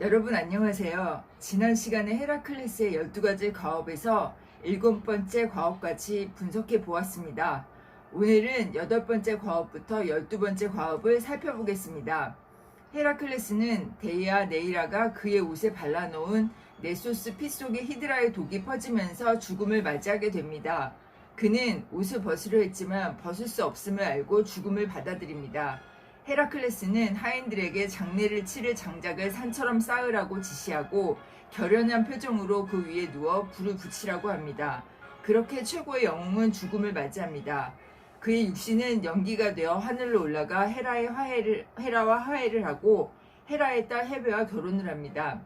여러분 안녕하세요. 지난 시간에 헤라클레스의 12가지 과업에서 7번째 과업까지 분석해 보았습니다. 오늘은 8번째 과업부터 12번째 과업을 살펴보겠습니다. 헤라클레스는 데이아 네이라가 그의 옷에 발라놓은 네소스 피 속에 히드라의 독이 퍼지면서 죽음을 맞이하게 됩니다. 그는 옷을 벗으려 했지만 벗을 수 없음을 알고 죽음을 받아들입니다. 헤라클레스는 하인들에게 장례를 치를 장작을 산처럼 쌓으라고 지시하고 결연한 표정으로 그 위에 누워 불을 붙이라고 합니다. 그렇게 최고의 영웅은 죽음을 맞이합니다. 그의 육신은 연기가 되어 하늘로 올라가 헤라와 화해를 하고 헤라의 딸 헤베와 결혼을 합니다.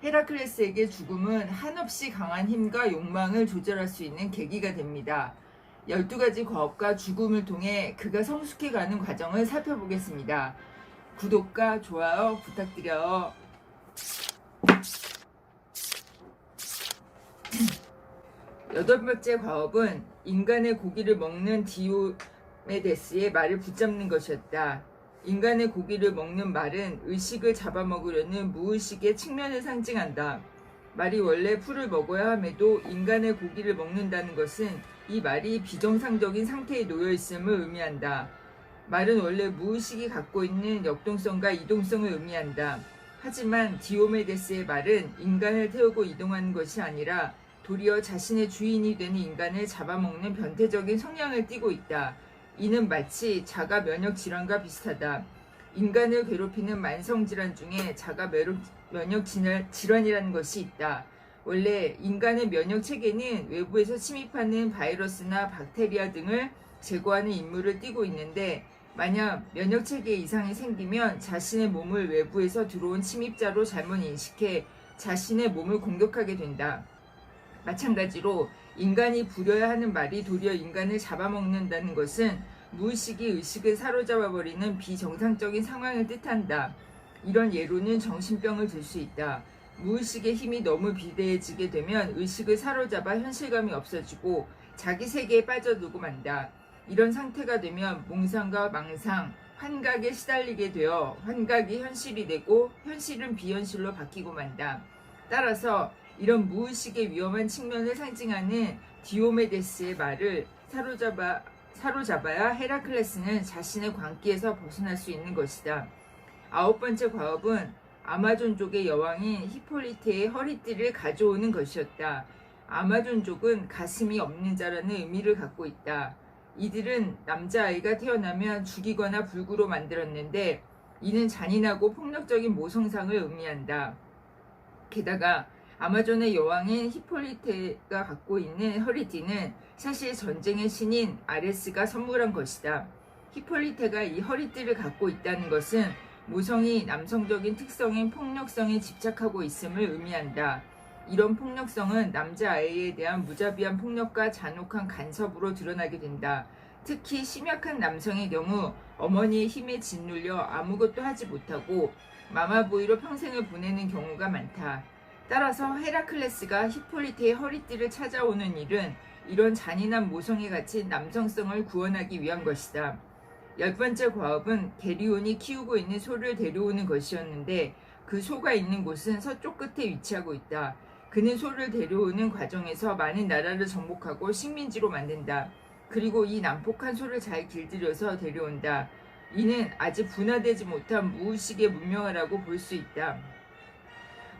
헤라클레스에게 죽음은 한없이 강한 힘과 욕망을 조절할 수 있는 계기가 됩니다. 12가지 과업과 죽음을 통해 그가 성숙해가는 과정을 살펴보겠습니다. 구독과 좋아요 부탁드려요. 8번째 과업은 인간의 고기를 먹는 디오메데스의 말을 붙잡는 것이었다. 인간의 고기를 먹는 말은 의식을 잡아먹으려는 무의식의 측면을 상징한다. 말이 원래 풀을 먹어야 함에도 인간의 고기를 먹는다는 것은 이 말이 비정상적인 상태에 놓여 있음을 의미한다. 말은 원래 무의식이 갖고 있는 역동성과 이동성을 의미한다. 하지만 디오메데스의 말은 인간을 태우고 이동하는 것이 아니라 도리어 자신의 주인이 되는 인간을 잡아먹는 변태적인 성향을 띠고 있다. 이는 마치 자가 면역 질환과 비슷하다. 인간을 괴롭히는 만성 질환 중에 자가 면역 질환이라는 것이 있다. 원래 인간의 면역 체계는 외부에서 침입하는 바이러스나 박테리아 등을 제거하는 임무를 띠고 있는데, 만약 면역 체계에 이상이 생기면 자신의 몸을 외부에서 들어온 침입자로 잘못 인식해 자신의 몸을 공격하게 된다. 마찬가지로 인간이 부려야 하는 말이 도리어 인간을 잡아먹는다는 것은 무의식이 의식을 사로잡아버리는 비정상적인 상황을 뜻한다. 이런 예로는 정신병을 들 수 있다. 무의식의 힘이 너무 비대해지게 되면 의식을 사로잡아 현실감이 없어지고 자기 세계에 빠져들고 만다. 이런 상태가 되면 몽상과 망상, 환각에 시달리게 되어 환각이 현실이 되고 현실은 비현실로 바뀌고 만다. 따라서 이런 무의식의 위험한 측면을 상징하는 디오메데스의 말을 사로잡아야 헤라클레스는 자신의 광기에서 벗어날 수 있는 것이다. 9번째 과업은 아마존족의 여왕인 히폴리테의 허리띠를 가져오는 것이었다. 아마존족은 가슴이 없는 자라는 의미를 갖고 있다. 이들은 남자아이가 태어나면 죽이거나 불구로 만들었는데, 이는 잔인하고 폭력적인 모성상을 의미한다. 게다가 아마존의 여왕인 히폴리테가 갖고 있는 허리띠는 사실 전쟁의 신인 아레스가 선물한 것이다. 히폴리테가 이 허리띠를 갖고 있다는 것은 모성이 남성적인 특성인 폭력성에 집착하고 있음을 의미한다. 이런 폭력성은 남자아이에 대한 무자비한 폭력과 잔혹한 간섭으로 드러나게 된다. 특히 심약한 남성의 경우 어머니의 힘에 짓눌려 아무것도 하지 못하고 마마보이로 평생을 보내는 경우가 많다. 따라서 헤라클레스가 히폴리테의 허리띠를 찾아오는 일은 이런 잔인한 모성에 갇힌 남성성을 구원하기 위한 것이다. 10번째 과업은 게리온이 키우고 있는 소를 데려오는 것이었는데, 그 소가 있는 곳은 서쪽 끝에 위치하고 있다. 그는 소를 데려오는 과정에서 많은 나라를 정복하고 식민지로 만든다. 그리고 이 난폭한 소를 잘 길들여서 데려온다. 이는 아직 분화되지 못한 무의식의 문명화라고 볼 수 있다.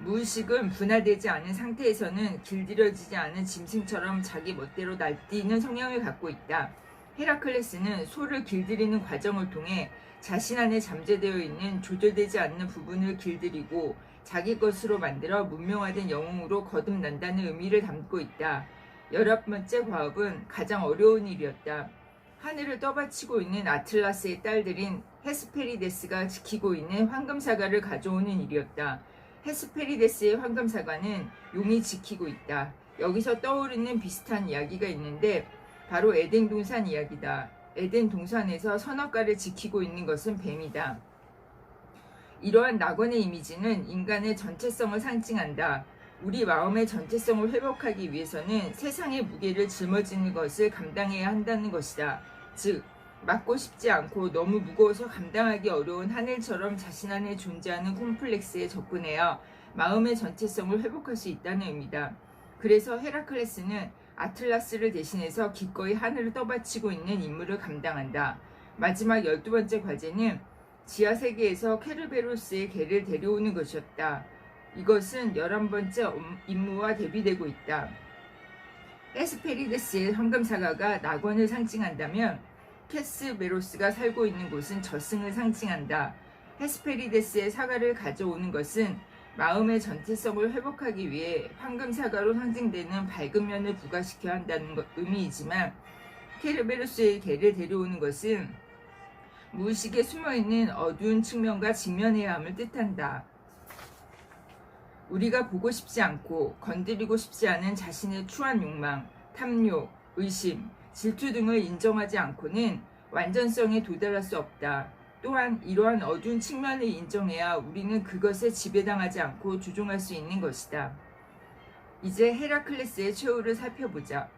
무의식은 분화되지 않은 상태에서는 길들여지지 않은 짐승처럼 자기 멋대로 날뛰는 성향을 갖고 있다. 헤라클레스는 소를 길들이는 과정을 통해 자신 안에 잠재되어 있는 조절되지 않는 부분을 길들이고 자기 것으로 만들어 문명화된 영웅으로 거듭난다는 의미를 담고 있다. 11번째 과업은 가장 어려운 일이었다. 하늘을 떠받치고 있는 아틀라스의 딸들인 헤스페리데스가 지키고 있는 황금사과를 가져오는 일이었다. 헤스페리데스의 황금사과는 용이 지키고 있다. 여기서 떠오르는 비슷한 이야기가 있는데 바로 에덴 동산 이야기다. 에덴 동산에서 선악과를 지키고 있는 것은 뱀이다. 이러한 낙원의 이미지는 인간의 전체성을 상징한다. 우리 마음의 전체성을 회복하기 위해서는 세상의 무게를 짊어지는 것을 감당해야 한다는 것이다. 즉, 맡고 싶지 않고 너무 무거워서 감당하기 어려운 하늘처럼 자신 안에 존재하는 콤플렉스에 접근해야 마음의 전체성을 회복할 수 있다는 의미다. 그래서 헤라클레스는 아틀라스를 대신해서 기꺼이 하늘을 떠받치고 있는 임무를 감당한다. 마지막 12번째 과제는 지하세계에서 케르베로스의 개를 데려오는 것이었다. 이것은 11번째 임무와 대비되고 있다. 헤스페리데스의 황금사과가 낙원을 상징한다면 캐스베로스가 살고 있는 곳은 저승을 상징한다. 헤스페리데스의 사과를 가져오는 것은 마음의 전체성을 회복하기 위해 황금사과로 상징되는 밝은 면을 부과시켜야 한다는 의미이지만 케르베로스의 개를 데려오는 것은 무의식에 숨어있는 어두운 측면과 직면해야 함을 뜻한다. 우리가 보고 싶지 않고 건드리고 싶지 않은 자신의 추한 욕망, 탐욕, 의심, 질투 등을 인정하지 않고는 완전성에 도달할 수 없다. 또한 이러한 어두운 측면을 인정해야 우리는 그것에 지배당하지 않고 조종할 수 있는 것이다. 이제 헤라클레스의 최후를 살펴보자.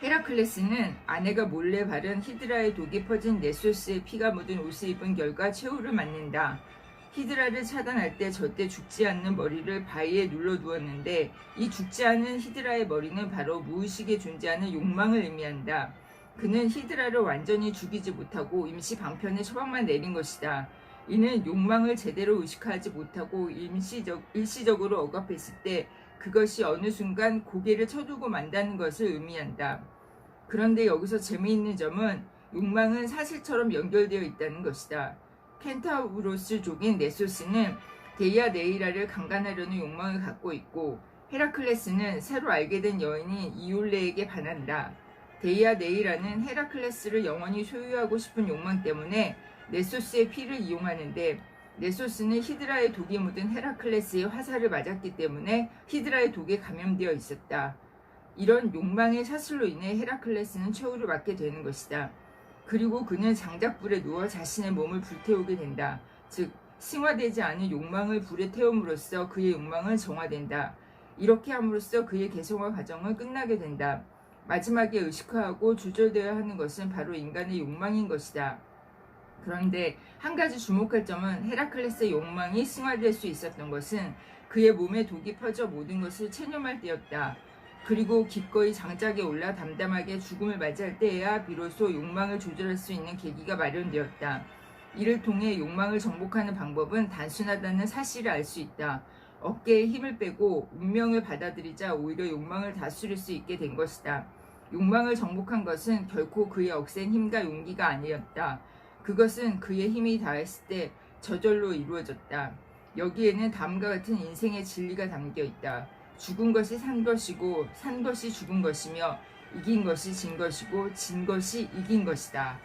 헤라클레스는 아내가 몰래 바른 히드라의 독이 퍼진 네소스의 피가 묻은 옷을 입은 결과 최후를 맞는다. 히드라를 차단할 때 절대 죽지 않는 머리를 바위에 눌러두었는데 이 죽지 않은 히드라의 머리는 바로 무의식에 존재하는 욕망을 의미한다. 그는 히드라를 완전히 죽이지 못하고 임시 방편의 처방만 내린 것이다. 이는 욕망을 제대로 의식하지 못하고 일시적으로 억압했을 때 그것이 어느 순간 고개를 쳐두고 만다는 것을 의미한다. 그런데 여기서 재미있는 점은 욕망은 사실처럼 연결되어 있다는 것이다. 켄타우로스족인 네소스는 데이아네이라를 강간하려는 욕망을 갖고 있고 헤라클레스는 새로 알게 된 여인인 이올레에게 반한다. 데이아네이라는 헤라클레스를 영원히 소유하고 싶은 욕망 때문에 네소스의 피를 이용하는데 네소스는 히드라의 독이 묻은 헤라클레스의 화살을 맞았기 때문에 히드라의 독에 감염되어 있었다. 이런 욕망의 사슬로 인해 헤라클레스는 최후를 맞게 되는 것이다. 그리고 그는 장작불에 누워 자신의 몸을 불태우게 된다. 즉 승화되지 않은 욕망을 불에 태움으로써 그의 욕망은 정화된다. 이렇게 함으로써 그의 개성화 과정은 끝나게 된다. 마지막에 의식화하고 조절되어야 하는 것은 바로 인간의 욕망인 것이다. 그런데 한 가지 주목할 점은 헤라클레스의 욕망이 승화될 수 있었던 것은 그의 몸에 독이 퍼져 모든 것을 체념할 때였다. 그리고 기꺼이 장작에 올라 담담하게 죽음을 맞이할 때에야 비로소 욕망을 조절할 수 있는 계기가 마련되었다. 이를 통해 욕망을 정복하는 방법은 단순하다는 사실을 알 수 있다. 어깨에 힘을 빼고 운명을 받아들이자 오히려 욕망을 다스릴 수 있게 된 것이다. 욕망을 정복한 것은 결코 그의 억센 힘과 용기가 아니었다. 그것은 그의 힘이 다했을 때 저절로 이루어졌다. 여기에는 다음과 같은 인생의 진리가 담겨 있다. 죽은 것이 산 것이고 산 것이 죽은 것이며 이긴 것이 진 것이고 진 것이 이긴 것이다.